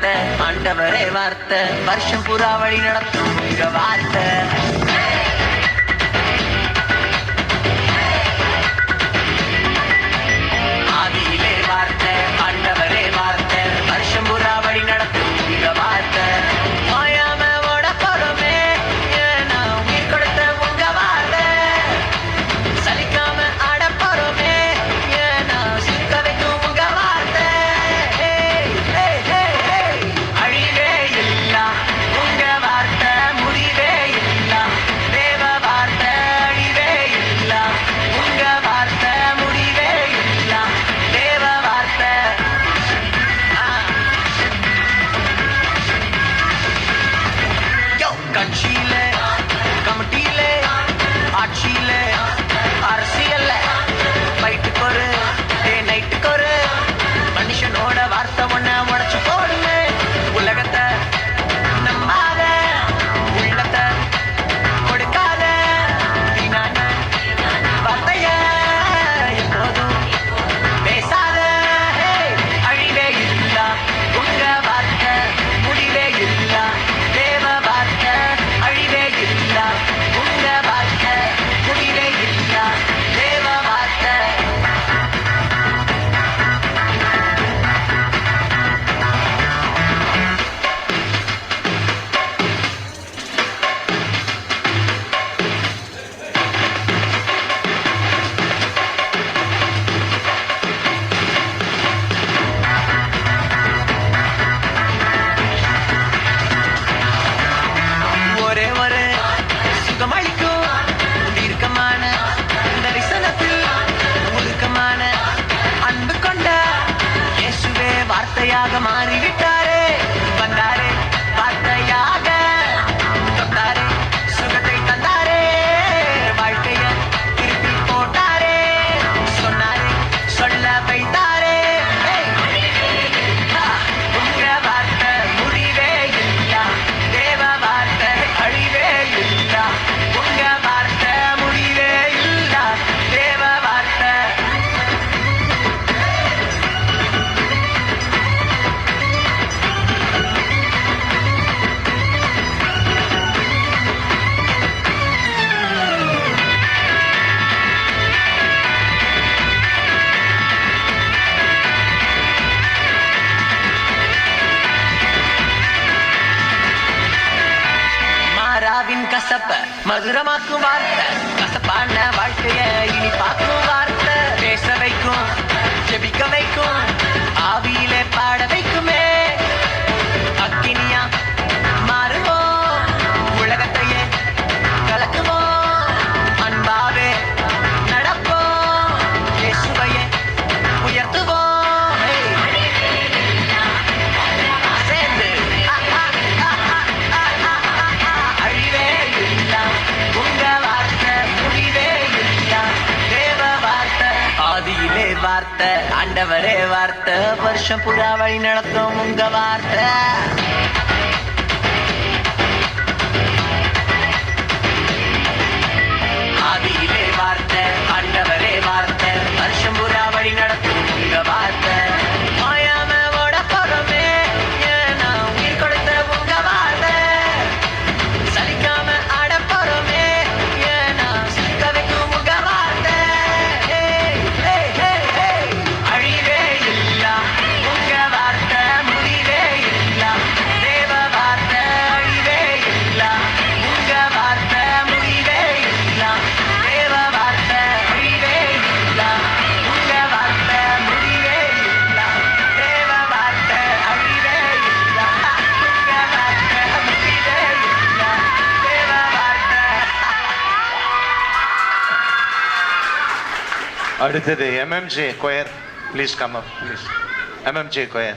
வார்த்தை ஆண்டவரே வார்த்தை வருஷம் புறா வழி நடத்தும் உங்க வார்த்தை ஆதியிலே வார்த்தை ஆண்டவரே வார்த்தை வருஷம் புறா வழி நடத்தும் உங்க வார்த்தை மாயாம ஓட போறோமே ஏன்னா உயிர் கொடுத்த உங்க வார்த்தை சலிக்காம ஆட போறோமே ஏன்னா சிக்க வைக்கும் உங்க வார்த்தை அழிவே இல்ல உங்க வார்த்தை முடிவே இல்ல தேவ வார்த்தை அழிவே இல்ல உங்க வார்த்தை முடிவே இல்ல தேவ வார்த்தை கட்சியில கமிட்டியில ஆட்சியில அரசியல்ல பைட்டுக்கு ஒரு நைட்டுக்கு ஒரு மனுஷனோட வார்த்தை ஒண்ண உடச்சு போடுங்க உலகத்தை நம்பாத உள்ளத்தை கொடுக்காத வீணான வார்த்தைய எப்போதும் பேசாத அழிவே இல்ல உங்க வார்த்தை முடிவே இல்ல தேவ வார்த்தை அழிவே இல்ல உங்க வார்த்தை முடிவே இல்ல தேவ வார்த்தை ஒரே ஒரு சுகமளிக்கும் தீர்க்கமான தரிசனத்தில் முழுக்கமான அன்பு கொண்ட இயேசுவே வார்த்தையாக மாறிவிட்டாரே வந்தாரே வார்த்தையாக தொட்டாரே சுகத்தை தந்தாரே வாழ்க்கைய திருப்பி போட்டாரே சொன்னாரே சொல்ல வைத்தாரே உங்க வார்த்தை முடிவே இல்ல தேவ வார்த்தை அழிவே இல்ல உங்க வார்த்தை முடிவே இல்ல தேவ வார்த்தை மாறாவின் கசப்ப மதுரமாக்கும் வார்த்தை கசப்பான வாழ்க்கைய இனிப்பாக்கும் வார்த்தை பேச வைக்கும் ஜெபிக்க வைக்கும் ஆவியிலே பாட வைக்குமே அக்கினியா மாறுவோம் உலகத்தையே கலக்குவோம் அன்பாவே நடப்போம் இயேசுவையே உயர்த்துவோம் சேர்ந்து அழிவே இல்ல உங்க வார்த்தை முடிவே இல்ல தேவ வார்த்தை ஆதியிலே வார்த்தை ஆண்டவரே வார்த்தை வருஷம் புறா வழி நடத்தும் உங்க வார்த்தை ஆதியிலே வார்த்தை ஆண்டவரே வார்த்தை வருஷம் புறா வழி நடத்தும் உங்க வார்த்தை மாயாம ஓட போறோமே ஏன்னா உயிர் கொடுத்த உங்க வார்த்தை சலிக்காம ஆட போறோமே ஏன்னா சிக்க வைக்கும் உங்க வார்த்தை அழிவே இல்ல உங்க வார்த்தை முடிவே இல்ல தேவ வார்த்தை அழிவே இல்ல உங்க வார்த்தை முடிவே இல்ல தேவ வார்த்தை அழிவே இல்ல உங்க வார்த்தை முடிவே இல்ல தேவ வார்த்தை அழிவே இல்ல உங்க வார்த்தை முடிவே இல்ல தேவ வார்த்தை அடுத்தது MMJ choir, please come up, please. MMJ choir.